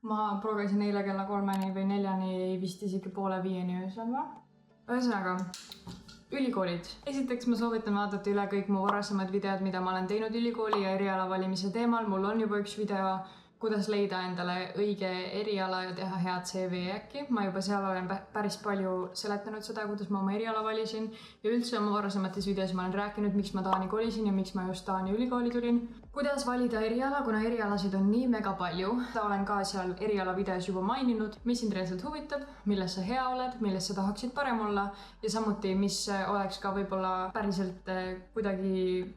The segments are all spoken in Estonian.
ma progesin eile kella 3 või 4 vist isegi 4:30 öösel või? Ühesõnaga, ülikoolid. Esiteks ma soovitan vaadata üle kõik mu varasemad videod, mida ma olen teinud ülikooli ja eriala valimise teemal. Mul on juba üks video, kuidas leida endale õige eriala ja teha head CV äkki. Ma juba seal olen päris palju seletanud seda, kuidas ma oma eriala valisin ja üldse oma varasemates videos ma olen rääkinud, miks ma Taani kolisin ja miks ma just Taani ülikooli tulin. Kuidas valida eriala, kuna erialasid on nii mega palju. Olen ka seal eriala videos juba maininud, mis sind reaalselt huvitab, milles sa hea oled, milles sa tahaksid parem olla ja samuti, mis oleks ka võib-olla päriselt kuidagi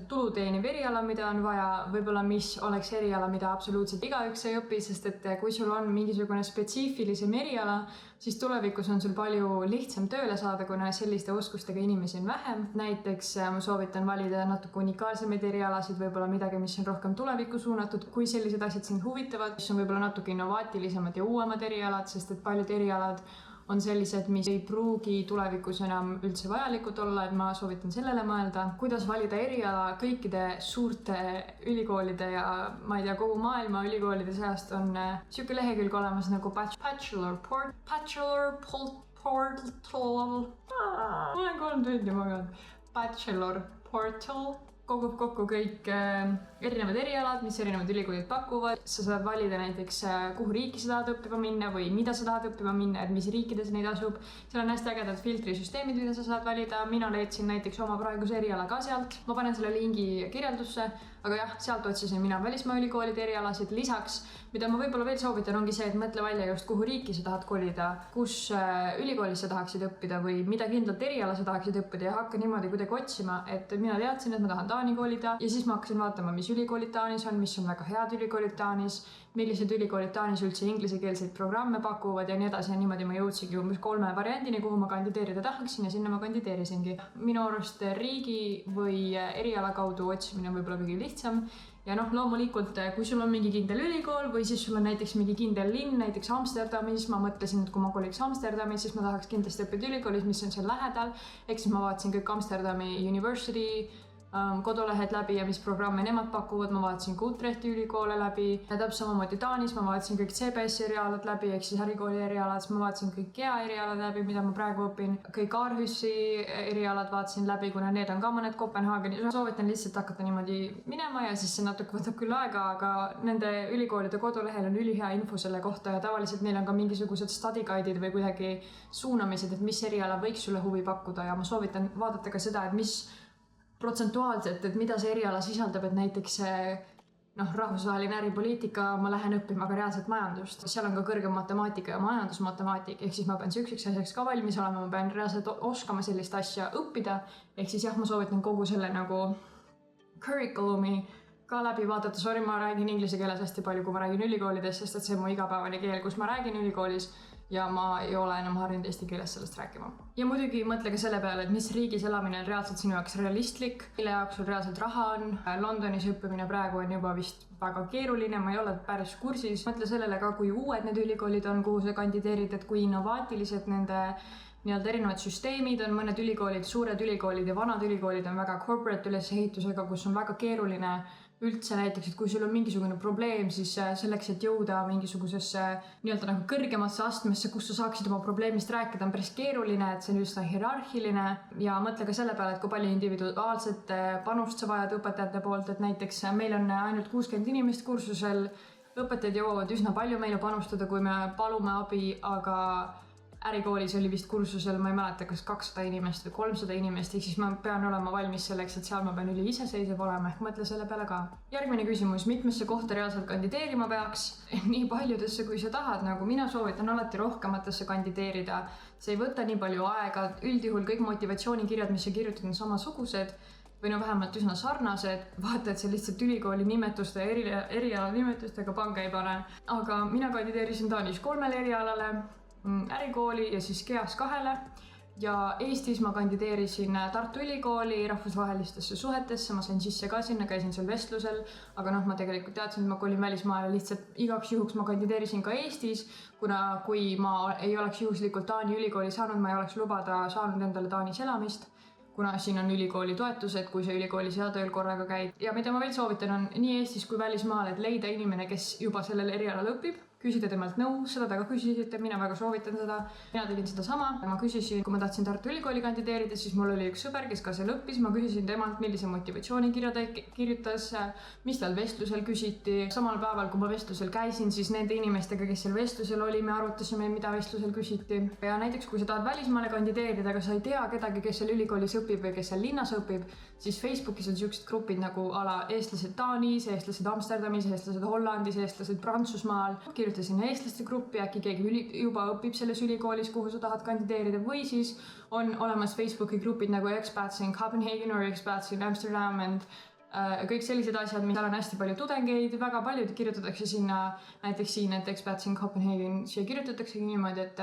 tulu teeniv eriala, mida on vaja, võib-olla mis oleks eriala, mida absoluutselt igaüks ei õpi, sest et kui sul on mingisugune spetsiifilisem eriala, siis tulevikus on sul palju lihtsam tööle saada, kuna selliste oskustega inimesi on vähem. Näiteks ma soovitan valida natuke unikaalsemaid erialasid, võib-olla midagi, mis on rohkem tulevikku suunatud, kui sellised asjad sind huvitavad, mis on võib-olla natuke innovaatilisemad ja uuemad erialad, sest et paljud erialad on sellised, mis ei pruugi tulevikus enam üldse vajalikud olla, et ma soovitan sellele mõelda. Kuidas valida eriala kõikide suurte ülikoolide ja ma ei tea, kogu maailma ülikoolide seast on siuke lehekülg olemas nagu Bachelor Portal. Ma olen 3 tundi maganud. Bachelor Portal kogub kokku kõik erinevad erialad, mis erinevad ülikoolid pakuvad. Sa saad valida näiteks, kuhu riiki sa tahad õppima minna või mida sa tahad õppima minna, et mis riikides neid asub. Seal on hästi ägedad filtrisüsteemid, mida sa saad valida. Mina leidsin näiteks oma praeguse eriala ka sealt. Ma panen selle lingi kirjeldusse, aga jah, sealt otsisin mina välismaa ülikoolide erialasid. Lisaks, mida ma võib-olla veel soovitan, ongi see, et mõtle välja just kuhu riiki sa tahad kolida, kus ülikoolis sa tahaksid õppida või mida kindlalt eriala sa tahaksid õppida ja hakka niimoodi kuidagi otsima, et mina teadsin, et ma tahan Taani kolida ja siis ma hakkasin vaatama, mis ülikoolid Taanis on, mis on väga head ülikoolid Taanis, millised ülikoolid Taanis üldse inglisekeelseid programme pakuvad ja nii edasi ja niimoodi ma jõudsingi umbes 3 variandini, kuhu ma kandideerida tahaksin ja sinna ma kandideerisingi. Minu arust riigi või eriala kaudu otsimine on võib-olla kõige lihtsam. Ja loomulikult, kui sul on mingi kindel ülikool või siis sul on näiteks mingi kindel linn, näiteks Amsterdamis, ma mõtlesin, et kui ma koliks Amsterdamis, siis ma tahaks kindlasti õppida ülikoolis, mis on seal lähedal. Ehk siis ma vaatasin kõik Amsterdami University kodulehed läbi ja mis programme nemad pakuvad. Ma vaatasin ka Utrechti ülikoole läbi ja täpselt samamoodi Taanis ma vaatasin kõik CBS erialad läbi, ehk siis ärikooli erialad, ma vaatasin kõik GEA erialad läbi, mida ma praegu õpin. Kõik Aarhussi erialad vaatasin läbi, kuna need on ka mõned Kopenhaagenis. Soovitan lihtsalt hakata niimoodi minema ja siis see natuke võtab küll aega, aga nende ülikoolide kodulehel on ülihea info selle kohta ja tavaliselt neil on ka mingisugused study guide'id või kuidagi suunamised, et mis eriala võiks sulle huvi pakkuda ja ma soovitan vaadata ka seda, et mis protsentuaalselt, et mida see eriala sisaldab, et näiteks rahvusvaheline äripoliitika, ma lähen õppima ka reaalselt majandust. Seal on ka kõrgem matemaatika ja majandusmatemaatika, ehk siis ma pean süükseks asjaks ka valmis olema, ma pean reaalselt oskama sellist asja õppida. Ehk siis jah, ma soovitan kogu selle nagu curriculumi ka läbi vaadata. Sorry, ma räägin inglise keeles hästi palju, kui ma räägin ülikoolides, sest et see on mu igapäevane keel, kus ma räägin ülikoolis ja ma ei ole enam harjunud eesti keeles sellest rääkima. Ja muidugi mõtle ka selle peale, et mis riigis elamine on reaalselt sinu jaoks realistlik, mille jaoks sul reaalselt raha on. Londonis õppimine praegu on juba vist väga keeruline, ma ei ole päris kursis. Mõtle sellele ka, kui uued need ülikoolid on, kuhu sa kandideerid, et kui innovaatilised nende erinevad süsteemid on. Mõned ülikoolid, suured ülikoolid ja vanad ülikoolid on väga corporate ülesehitusega, kus on väga keeruline üldse näiteks, et kui sul on mingisugune probleem, siis selleks, et jõuda mingisugusesse nagu kõrgemasse astmesse, kus sa saaksid oma probleemist rääkida, on päris keeruline, et see on just hierarhiline. Ja mõtle ka selle peale, et kui palju individuaalset panust sa vajad õpetajate poolt, et näiteks meil on ainult 60 inimest kursusel, õpetajad jõuavad üsna palju meile panustada, kui me palume abi, aga ärikoolis oli vist kursusel, ma ei mäleta, kas 200 inimest või 300 inimest, ehk siis ma pean olema valmis selleks, et seal ma pean üli iseseisev olema, ehk mõtle selle peale ka. Järgmine küsimus, mitmesse kohta reaalselt kandideerima peaks? Nii paljudesse, kui sa tahad, nagu mina soovitan alati rohkematesse kandideerida. See ei võta nii palju aega, üldjuhul kõik motivatsioonikirjad, mis sa kirjutad, on samasugused või vähemalt üsna sarnased. Vaata, et see lihtsalt ülikooli nimetuste ja eriala nimetustega pange ei pane. Aga mina kandideerisin Taanis 3 erialale, ärikooli ja siis GEAS 2 ja Eestis ma kandideerisin Tartu Ülikooli rahvusvahelistesse suhetesse, ma sain sisse ka sinna, käisin seal vestlusel, aga ma tegelikult teadsin, et ma kolin välismaale, lihtsalt igaks juhuks ma kandideerisin ka Eestis, kuna kui ma ei oleks juhuslikult Taani ülikooli saanud, ma ei oleks saanud endale Taanis elamist, kuna siin on ülikooli toetused, kui sa ülikoolis ja tööl korraga käid. Ja mida ma veel soovitan on nii Eestis kui välismaal, et leida inimene, kes juba sellel erialal õpib. küsida temalt nõu, seda ta ka küsisite, mina väga soovitan seda. Mina tegin seda sama, ma küsisin, kui ma tahtsin Tartu Ülikooli kandideerida, siis mul oli üks sõber, kes ka seal õppis, ma küsisin temalt, millise motivatsioonikirja ta kirjutas, mis tal vestlusel küsiti. Samal päeval, kui ma vestlusel käisin, siis nende inimestega, kes seal vestlusel oli, me arutasime, mida vestlusel küsiti. Ja näiteks, kui sa tahad välismaale kandideerida, aga sa ei tea kedagi, kes seal ülikoolis õpib või kes seal linnas õpib, siis Facebookis on sellised grupid nagu ala eestlased Taanis, eestlased Amsterdamis, eestlased Hollandis, eestlased Prantsusmaal. Kirjuta sinna eestlaste gruppi, äkki keegi juba õpib selles ülikoolis, kuhu sa tahad kandideerida, või siis on olemas Facebooki grupid nagu Expats in Copenhagen or Expats in Amsterdam and kõik sellised asjad, mis seal on hästi palju tudengeid, väga paljud kirjutatakse sinna, näiteks siin, et Expats in Copenhagen, siia kirjutataksegi niimoodi, et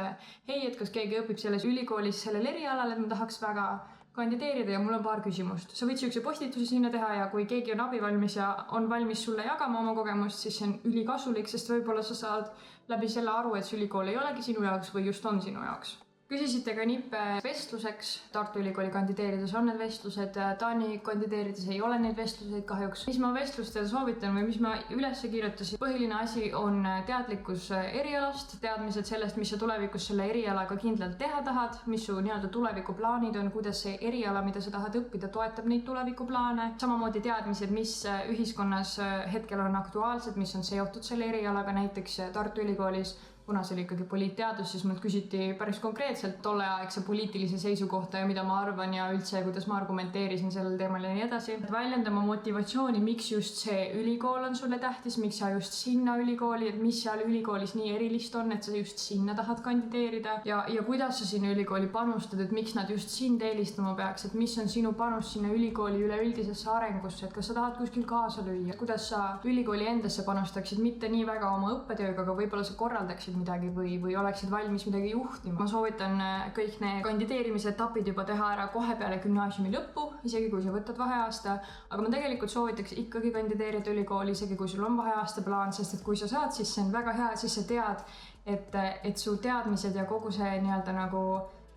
hei, et kas keegi õpib selles ülikoolis sellel erialal, et ma tahaks väga kandideerida ja mul on paar küsimust. Sa võid siukse postituse sinna teha ja kui keegi on abivalmis ja on valmis sulle jagama oma kogemust, siis see on ülikasulik, sest võib-olla sa saad läbi selle aru, et see ülikool ei olegi sinu jaoks või just on sinu jaoks. Küsisite ka nippe vestluseks Tartu Ülikooli kandideerides on need vestlused, Taani kandideerides ei ole neid vestluseid kahjuks. Mis ma vestlustel soovitan või mis ma üles kirjutasin? Põhiline asi on teadlikkus erialast, teadmised sellest, mis sa tulevikus selle erialaga kindlalt teha tahad, mis su nii-öelda tulevikuplaanid on, kuidas see eriala, mida sa tahad õppida, toetab neid tulevikuplaane. Samamoodi teadmised, mis ühiskonnas hetkel on aktuaalsed, mis on seotud selle erialaga, näiteks Tartu Ülikoolis. Kuna see oli ikkagi poliitteadus, siis mult küsiti päris konkreetselt tolleaegse poliitilise seisukohta ja mida ma arvan ja üldse, kuidas ma argumenteerisin sellel teemal ja nii edasi. Väljendama motivatsiooni, miks just see ülikool on sulle tähtis, miks sa just sinna ülikooli, et mis seal ülikoolis nii erilist on, et sa just sinna tahad kandideerida ja kuidas sa sinna ülikooli panustad, et miks nad just sind eelistama peaks, et mis on sinu panus sinna ülikooli üleüldisesse arengusse, et kas sa tahad kuskil kaasa lüüa, kuidas sa ülikooli endasse panustaksid, mitte nii väga oma õppetööga, aga võib-olla sa korraldaksid midagi või oleksid valmis midagi juhtima. Ma soovitan kõik need kandideerimise etapid juba teha ära kohe peale gümnaasiumi lõppu, isegi kui sa võtad vaheaasta, aga ma tegelikult soovitaks ikkagi kandideerida ülikooli, isegi kui sul on vaheaasta plaan, sest et kui sa saad, siis see on väga hea, siis sa tead, et su teadmised ja kogu see nii-öelda nagu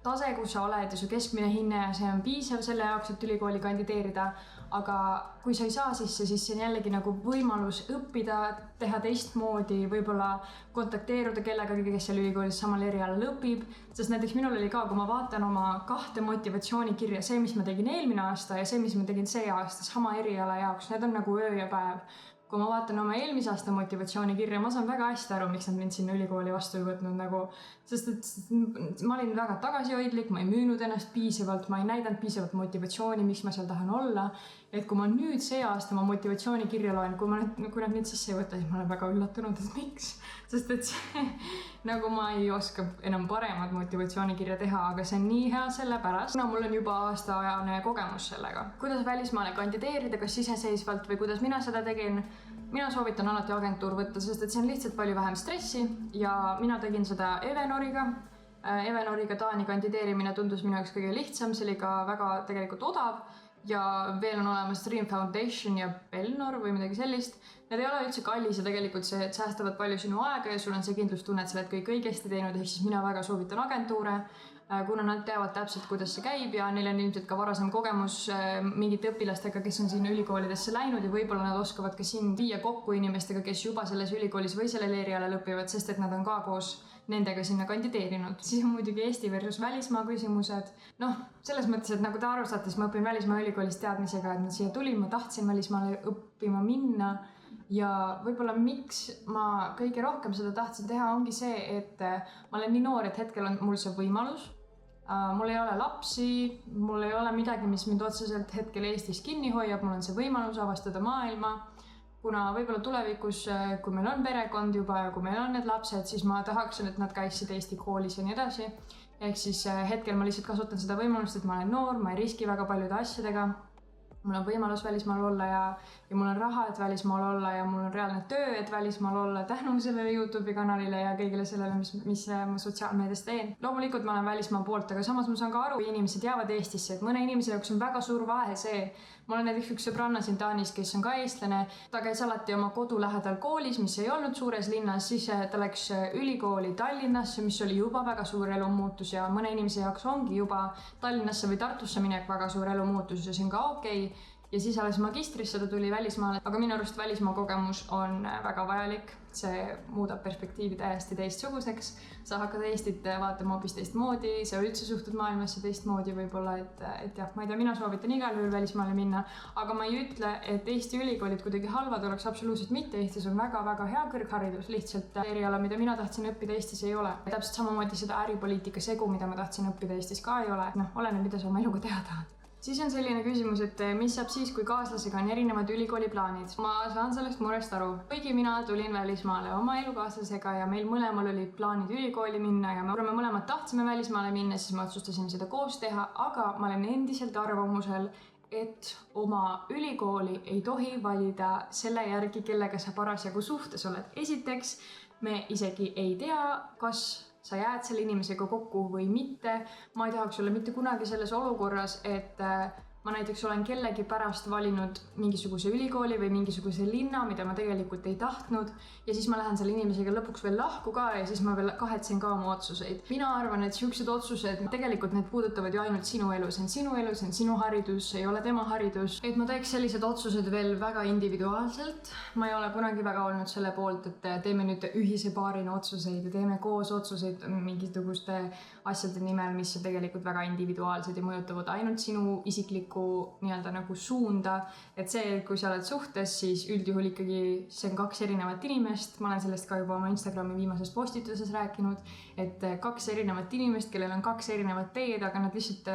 tase, kus sa oled ja su keskmine hinne ja see on piisav selle jaoks, et ülikooli kandideerida. Aga kui sa ei saa sisse, siis see on jällegi nagu võimalus õppida, teha teistmoodi, võib-olla kontakteeruda kellegagi, kes seal ülikoolis samal erialal õpib. Sest näiteks minul oli ka, kui ma vaatan oma 2 motivatsioonikirja, see, mis ma tegin eelmine aasta ja see, mis ma tegin see aasta sama eriala jaoks, need on nagu öö ja päev. Kui ma vaatan oma eelmise aasta motivatsioonikirja, ma saan väga hästi aru, miks nad mind sinna ülikooli vastu ei võtnud nagu, sest et ma olin väga tagasihoidlik, ma ei müünud ennast piisavalt, ma ei näidanud piisavalt motivatsiooni, miks ma seal tahan olla. Et kui ma nüüd see aasta oma motivatsioonikirja loen, kui nad nüüd sisse ei võtta, siis ma olen väga üllatunud, et miks. Sest et see, nagu ma ei oska enam paremat motivatsioonikirja teha, aga see on nii hea sellepärast, kuna mul on juba aastaajane kogemus sellega. Kuidas välismaale kandideerida, kas iseseisvalt või kuidas mina seda tegin? Mina soovitan alati agentuur võtta, sest et see on lihtsalt palju vähem stressi ja mina tegin seda Evenoriga. Evenoriga Taani kandideerimine tundus minu jaoks kõige lihtsam, see oli ka väga tegelikult odav ja veel on olemas Dream Foundation ja Belnor või midagi sellist. Need ei ole üldse kallis ja tegelikult see säästavad palju sinu aega ja sul on see kindlustunne, et sa oled kõik õigesti teinud, ehk siis mina väga soovitan agentuure, kuna nad teavad täpselt, kuidas see käib ja neil on ilmselt ka varasem kogemus mingite õpilastega, kes on sinna ülikoolidesse läinud ja võib-olla nad oskavad ka sind viia kokku inimestega, kes juba selles ülikoolis või sellel erialal õpivad, sest et nad on ka koos nendega sinna kandideerinud. Siis on muidugi Eesti versus välismaa küsimused. Selles mõttes, et nagu te aru saate, siis ma õpin välismaa ülikoolis teadmisega, et ma siia tulin, ma tahtsin välismaale õppima minna ja võib-olla miks ma kõige rohkem seda tahtsin teha ongi see, et ma olen nii noor, et hetkel on mul see võimalus. Mul ei ole lapsi, mul ei ole midagi, mis mind otseselt hetkel Eestis kinni hoiab, mul on see võimalus avastada maailma. Kuna võib-olla tulevikus, kui meil on perekond juba ja kui meil on need lapsed, siis ma tahaksin, et nad käisid Eesti koolis ja nii edasi. Ehk siis hetkel ma lihtsalt kasutan seda võimalust, et ma olen noor, ma ei riski väga paljude asjadega. Mul on võimalus välismaal olla ja mul on raha, et välismaal olla ja mul on reaalne töö, et välismaal olla tänu sellele YouTube'i kanalile ja kõigile sellele, mis ma sotsiaalmeedias teen. Loomulikult ma olen välismaa poolt, aga samas ma saan ka aru, kui inimesed jäävad Eestisse, et mõne inimese jaoks on väga suur vahe see. Mul on näiteks üks sõbranna siin Taanis, kes on ka eestlane. Ta käis alati oma kodu lähedal koolis, mis ei olnud suures linnas, siis ta läks ülikooli Tallinnasse, mis oli juba väga suur elumuutus ja mõne inimese jaoks ongi juba Tallinnasse või Tartusse minek väga suur elumuutus ja see on ka okei. ja siis alles magistrisse ta tuli välismaale, aga minu arust välismaa kogemus on väga vajalik, see muudab perspektiivi täiesti teistsuguseks, sa hakkad Eestit vaatama hoopis teistmoodi, sa üldse suhtud maailmasse teistmoodi võib-olla, et jah, ma ei tea, mina soovitan igal juhul välismaale minna, aga ma ei ütle, et Eesti ülikoolid kuidagi halvad oleks, absoluutselt mitte, Eestis on väga-väga hea kõrgharidus, lihtsalt eriala, mida mina tahtsin õppida Eestis ei ole. Täpselt samamoodi seda äripoliitika segu, mida ma tahtsin õppida Eestis ka ei ole, oleneb, mida sa oma eluga teha tahad. Siis on selline küsimus, et mis saab siis, kui kaaslasega on erinevad ülikooli plaanid. Ma saan sellest murest aru. Kuigi mina tulin välismaale oma elukaaslasega ja meil mõlemal olid plaanid ülikooli minna ja me mõlemad tahtsime välismaale minna, siis ma otsustasin seda koos teha, aga ma olen endiselt arvamusel, et oma ülikooli ei tohi valida selle järgi, kellega sa parasjagu suhtes oled. Esiteks, me isegi ei tea, kas sa jääd selle inimesega kokku või mitte. Ma ei tahaks olla mitte kunagi selles olukorras, et ma näiteks olen kellegi pärast valinud mingisuguse ülikooli või mingisuguse linna, mida ma tegelikult ei tahtnud ja siis ma lähen selle inimesega lõpuks veel lahku ka ja siis ma veel kahetsen ka oma otsuseid. Mina arvan, et siuksed otsused, tegelikult need puudutavad ju ainult sinu elu, see on sinu elu, see on sinu haridus, ei ole tema haridus. Et ma teeks sellised otsused veel väga individuaalselt. Ma ei ole kunagi väga olnud selle poolt, et teeme nüüd ühise paarina otsuseid ja teeme koos otsuseid mingisuguste asjade nimel, mis on tegelikult väga individuaalsed ja mõjutavad ainult sinu isiklikku nii-öelda nagu suunda, et see, kui sa oled suhtes, siis üldjuhul ikkagi see on kaks erinevat inimest, ma olen sellest ka juba oma Instagrami viimases postituses rääkinud, et kaks erinevat inimest, kellel on kaks erinevat teed, aga nad lihtsalt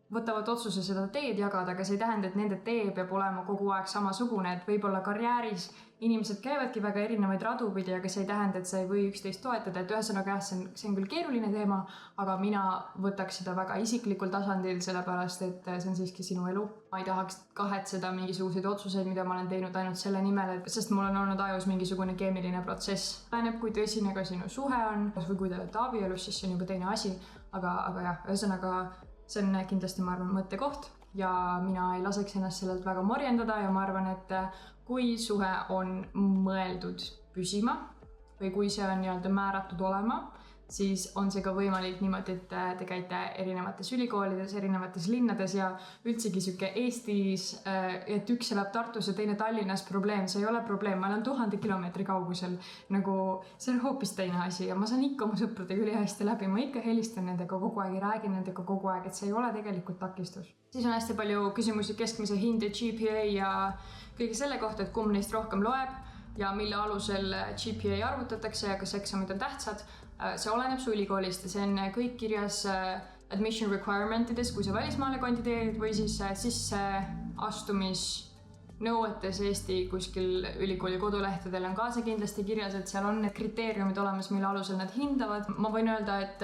võtavad otsuse seda teed jagada, aga see ei tähenda, et nende tee peab olema kogu aeg samasugune, et võib-olla karjääris inimesed käivadki väga erinevaid radu pidi, aga see ei tähenda, et sa ei või üksteist toetada, et ühesõnaga jah, see on küll keeruline teema, aga mina võtaks seda väga isiklikul tasandil, sellepärast et see on siiski sinu elu. Ma ei tahaks kahetseda mingisuguseid otsuseid, mida ma olen teinud ainult selle nimel, sest mul on olnud ajus mingisugune keemiline protsess. Läheneb, kui tõsine ka sinu suhe on, või kui te olete abielus, siis see on juba teine asi, aga jah, ühesõnaga see on kindlasti, ma arvan, mõttekoht ja mina ei laseks ennast sellelt väga morjendada ja ma arvan, et kui suhe on mõeldud püsima või kui see on nii-öelda määratud olema, siis on see ka võimalik niimoodi, et te käite erinevates ülikoolides, erinevates linnades ja üldsegi siuke Eestis, et üks elab Tartus ja teine Tallinnas probleem, see ei ole probleem, ma olen 1000 kilomeetri kaugusel, nagu see on hoopis teine asi ja ma saan ikka oma sõpradega ülihästi läbi, ma ikka helistan nendega kogu aeg ja räägin nendega kogu aeg, et see ei ole tegelikult takistus. Siis on hästi palju küsimusi keskmise hinde, GPA ja kõige selle kohta, et kumb neist rohkem loeb ja mille alusel GPA arvutatakse ja kas eksamid on tähtsad. See oleneb su ülikoolist ja see on kõik kirjas admission requirementides, kui sa välismaale kandideerid või siis sisseastumisnõuetes Eesti kuskil ülikooli kodulehtedel on ka see kindlasti kirjas, et seal on need kriteeriumid olemas, mille alusel nad hindavad. Ma võin öelda, et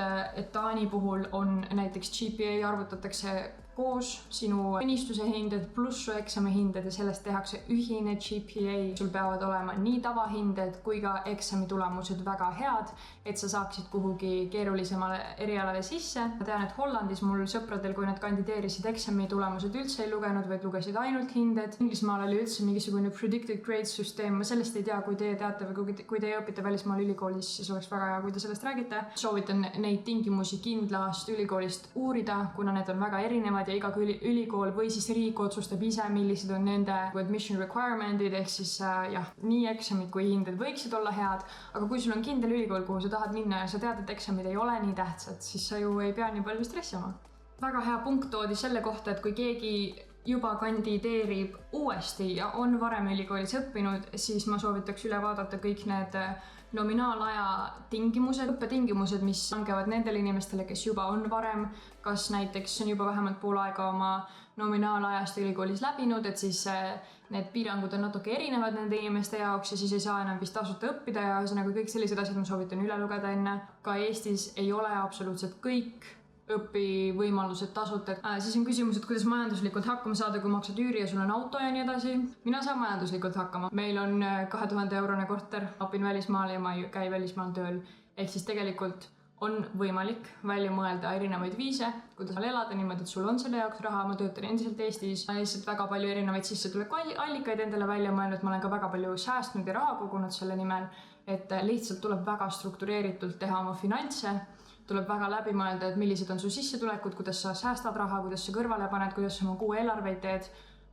Taani puhul on näiteks GPA arvutatakse koos sinu õnnistuse hinded pluss su eksami hinded ja sellest tehakse ühine GPA. Sul peavad olema nii tavahinded kui ka eksami tulemused väga head, et sa saaksid kuhugi keerulisemale erialale sisse. Ma tean, et Hollandis mul sõpradel, kui nad kandideerisid, eksami tulemused üldse ei lugenud, vaid lugesid ainult hinded. Inglismaal oli üldse mingisugune predicted grades süsteem. Ma sellest ei tea, kui teie teate või kui teie õpite välismaal ülikoolis, siis oleks väga hea, kui te sellest räägite. Soovitan neid tingimusi kindlast ülikoolist uurida, kuna need on väga erinevad ja iga ülikool või siis riik otsustab ise, millised on nende admission requirement'id, ehk siis jah, nii eksamid kui hinded võiksid olla head, aga kui sul on kindel ülikool, kuhu sa tahad minna ja sa tead, et eksamid ei ole nii tähtsad, siis sa ju ei pea nii palju stressima. Väga hea punkt toodi selle kohta, et kui keegi juba kandideerib uuesti ja on varem ülikoolis õppinud, siis ma soovitaks üle vaadata kõik need nominaalaja tingimused, õppetingimused, mis langevad nendele inimestele, kes juba on varem, kas näiteks on juba vähemalt pool aega oma nominaalajast ülikoolis läbinud, et siis need piirangud on natuke erinevad nende inimeste jaoks ja siis ei saa enam vist tasuta õppida ja ühesõnaga kõik sellised asjad ma soovitan üle lugeda enne. Ka Eestis ei ole absoluutselt kõik õpivõimalused tasuta. Siis on küsimus, et kuidas majanduslikult hakkama saada, kui maksad üüri ja sul on auto ja nii edasi. Mina saan majanduslikult hakkama. Meil on 2000 eurone korter, õpin välismaal ja ma ei käi välismaal tööl. Ehk siis tegelikult on võimalik välja mõelda erinevaid viise, kuidas elada niimoodi, et sul on selle jaoks raha. Ma töötan endiselt Eestis. Ma lihtsalt väga palju erinevaid sissetulekuallikaid endale välja mõelnud. Ma olen ka väga palju säästnud ja raha kogunud selle nimel, et lihtsalt tuleb väga struktureeritult teha oma finantse. Tuleb väga läbi mõelda, et millised on su sissetulekud, kuidas sa säästad raha, kuidas sa kõrvale paned, kuidas sa oma kuu eelarveid teed.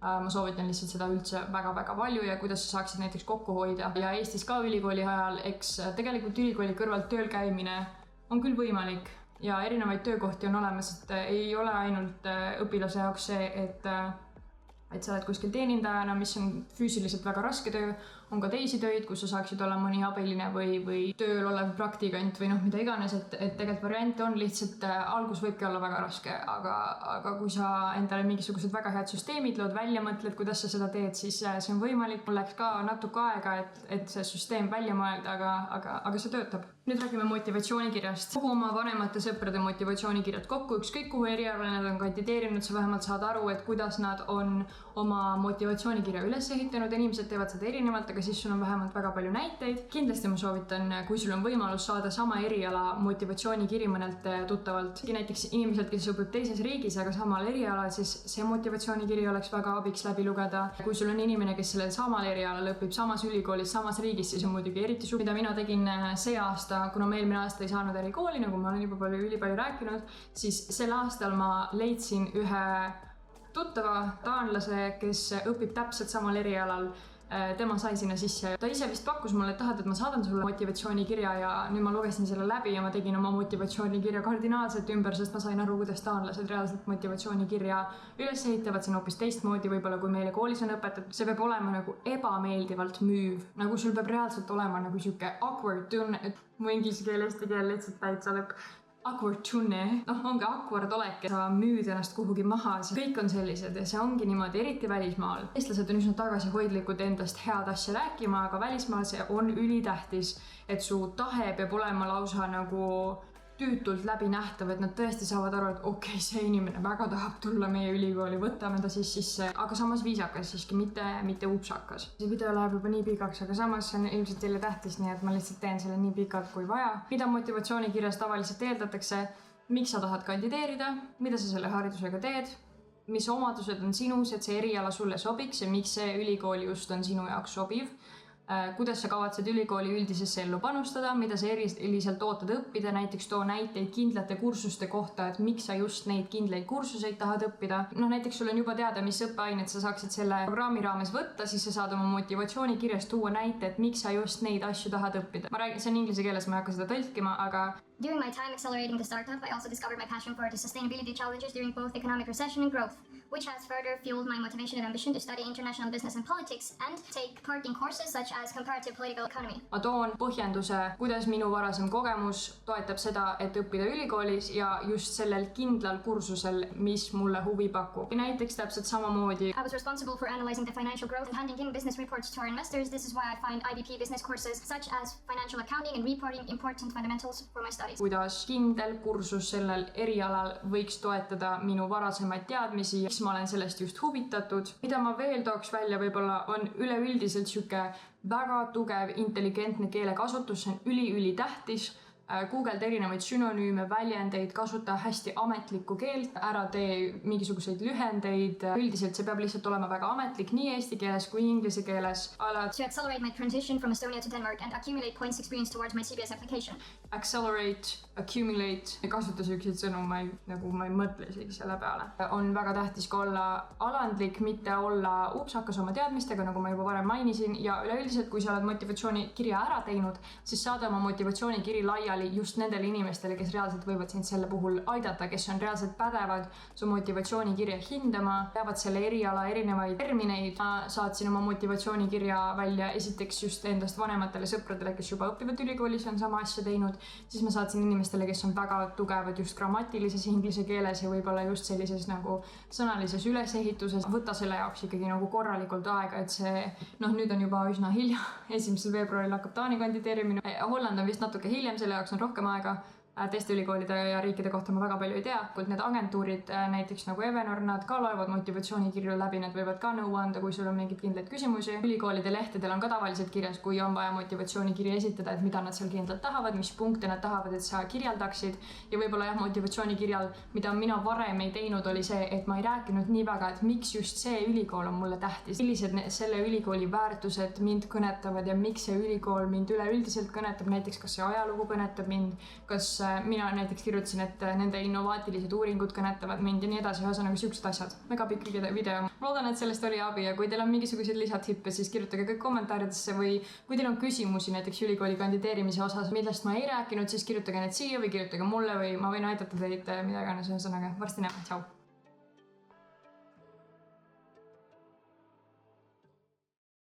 ma soovitan lihtsalt seda üldse väga-väga palju ja kuidas sa saaksid näiteks kokku hoida. Ja Eestis ka ülikooli ajal, eks tegelikult ülikooli kõrvalt tööl käimine on küll võimalik ja erinevaid töökohti on olemas, et ei ole ainult õpilase jaoks see, et sa oled kuskil teenindajana, mis on füüsiliselt väga raske töö, on ka teisi töid, kus sa saaksid olla mõni abiline või tööl olev praktikant või mida iganes, et tegelikult variante on lihtsalt, algus võibki olla väga raske, aga kui sa endale mingisugused väga head süsteemid lood, välja mõtled, kuidas sa seda teed, siis see on võimalik. Mul läks ka natuke aega, et see süsteem välja mõelda, aga see töötab. Nüüd räägime motivatsioonikirjast. Kogu oma vanemate sõprade motivatsioonikirjad kokku, ükskõik kuhu erialale nad on kandideerinud, sa vähemalt saad aru, et kuidas nad on oma motivatsioonikirja üles ehitanud. Inimesed teevad seda erinevalt, aga siis sul on vähemalt väga palju näiteid. Kindlasti ma soovitan, kui sul on võimalus saada sama eriala motivatsioonikiri mõnelt tuttavalt. Näiteks inimeselt, kes õpib teises riigis, aga samal erialal, siis see motivatsioonikiri oleks väga abiks läbi lugeda. Kui sul on inimene, kes sellel samal erialal õpib samas ülikoolis, samas riigis, siis on muidugi eriti suur. Mida mina tegin see aasta, kuna ma eelmine aasta ei saanud ärikooli, nagu ma olen juba ülipalju rääkinud, siis sel aastal ma leidsin ühe tuttava taanlase, kes õpib täpselt samal erialal. Tema sai sinna sisse. Ta ise vist pakkus mulle, et tahad, et ma saadan sulle motivatsioonikirja ja nüüd ma lugesin selle läbi ja ma tegin oma motivatsioonikirja kardinaalselt ümber, sest ma sain aru, kuidas taanlased reaalselt motivatsioonikirja üles ehitavad. See on hoopis teistmoodi võib-olla, kui meile koolis on õpetatud. See peab olema nagu ebameeldivalt müüv. Nagu sul peab reaalselt olema nagu siuke awkward tunne, et mu inglise keel, eesti keel lihtsalt täitsa lõpp. Awkward tunne, ongi awkward olek, sa müüd ennast kuhugi maha, kõik on sellised ja see ongi niimoodi, eriti välismaal. Eestlased on üsna tagasihoidlikud endast head asja rääkima, aga välismaal see on ülitähtis, et su tahe peab olema lausa nagu tüütult läbi nähtav, et nad tõesti saavad aru, et okei, see inimene väga tahab tulla meie ülikooli, võtame ta siis sisse, aga samas viisakas siiski, mitte upsakas. See video läheb juba nii pikaks, aga samas on ilmselt teile tähtis, nii et ma lihtsalt teen selle nii pikalt kui vaja. Mida motivatsioonikirjas tavaliselt eeldatakse, miks sa tahad kandideerida, mida sa selle haridusega teed, mis omadused on sinus, et see eriala sulle sobiks ja miks see ülikool just on sinu jaoks sobiv. Kuidas sa kavatsed ülikooli üldisesse ellu panustada, mida sa eriliselt ootad õppida, näiteks too näiteid kindlate kursuste kohta, et miks sa just neid kindlaid kursuseid tahad õppida. Näiteks sul on juba teada, mis õppeained sa saaksid selle programmi raames võtta, siis sa saad oma motivatsioonikirjas tuua näite, et miks sa just neid asju tahad õppida. Ma räägin, see on inglise keeles, ma ei hakka seda tõlkima, aga During my time accelerating the startup, I also discovered my passion for the sustainability challenges during both economic recession and growth, which has further fueled my motivation and ambition to study international business and politics and take part in courses such as comparative political economy. Ma toon põhjenduse, kuidas minu varasem kogemus toetab seda, et õppida ülikoolis ja just sellel kindlal kursusel, mis mulle huvi pakub. Näiteks täpselt samamoodi. I was responsible for analyzing the financial growth and handing in business reports to our investors. This is why I find IBP business courses such as financial accounting and reporting important fundamentals for my studies. Kuidas kindel kursus sellel erialal võiks toetada minu varasemaid teadmisi, miks ma olen sellest just huvitatud. Mida ma veel tooks välja võib-olla on üleüldiselt siuke väga tugev intelligentne keelekasutus, see on üli tähtis. Googled erinevaid sünonüüme, väljendeid, kasuta hästi ametlikku keelt, ära tee mingisuguseid lühendeid. Üldiselt see peab lihtsalt olema väga ametlik nii eesti keeles kui inglise keeles. To accelerate my transition from Estonia to Denmark and accumulate points experience towards my CBS application. Accelerate, accumulate, kasuta selliseid sõnu, ma ei mõtle isegi selle peale. On väga tähtis ka olla alandlik, mitte olla upsakas oma teadmistega, nagu ma juba varem mainisin. Ja üleüldiselt, kui sa oled motivatsioonikirja ära teinud, siis saada oma motivatsioonikiri laiali just nendele inimestele, kes reaalselt võivad sind selle puhul aidata, kes on reaalselt pädevad su motivatsioonikirja hindama, teavad selle eriala erinevaid termineid. Ma saatsin oma motivatsioonikirja välja esiteks just endast vanematele sõpradele, kes juba õpivad ülikoolis, on sama asja teinud. Siis ma saatsin inimestele, kes on väga tugevad just grammatilises inglise keeles ja võib-olla just sellises nagu sõnalises ülesehituses. Võta selle jaoks ikkagi nagu korralikult aega, et see, nüüd on juba üsna hilja. 1. veebruaril hakkab Taani kandideerimine. Holland on vist natuke hiljem, selle jaoks on rohkem aega. Teiste ülikoolide ja riikide kohta ma väga palju ei tea. Need agentuurid, näiteks nagu Evenor, nad ka loevad motivatsioonikirju läbi, need võivad ka nõu anda, kui sul on mingid kindlaid küsimusi. Ülikoolide lehtedel on ka tavaliselt kirjas, kui on vaja motivatsioonikirja esitada, et mida nad seal kindlalt tahavad, mis punkte nad tahavad, et sa kirjeldaksid. Ja võib-olla motivatsioonikirjal, mida mina varem ei teinud, oli see, et ma ei rääkinud nii väga, et miks just see ülikool on mulle tähtis. Millised selle ülikooli väärtused mind kõnetavad ja miks see ülikool mind üleüldiselt kõnetab, näiteks kas see ajalugu kõnetab mind, kas mina näiteks kirjutasin, et nende innovaatilised uuringud ka näitavad mind ja nii edasi, ühesõnaga siuksed asjad. Väga pikk video. Ma loodan, et sellest oli abi ja kui teil on mingisuguseid lisatippe, siis kirjutage kõik kommentaaridesse või kui teil on küsimusi näiteks ülikooli kandideerimise osas, millest ma ei rääkinud, siis kirjutage need siia või kirjutage mulle või ma võin aidata teid mida iganes, ühesõnaga varsti näeme, tšau!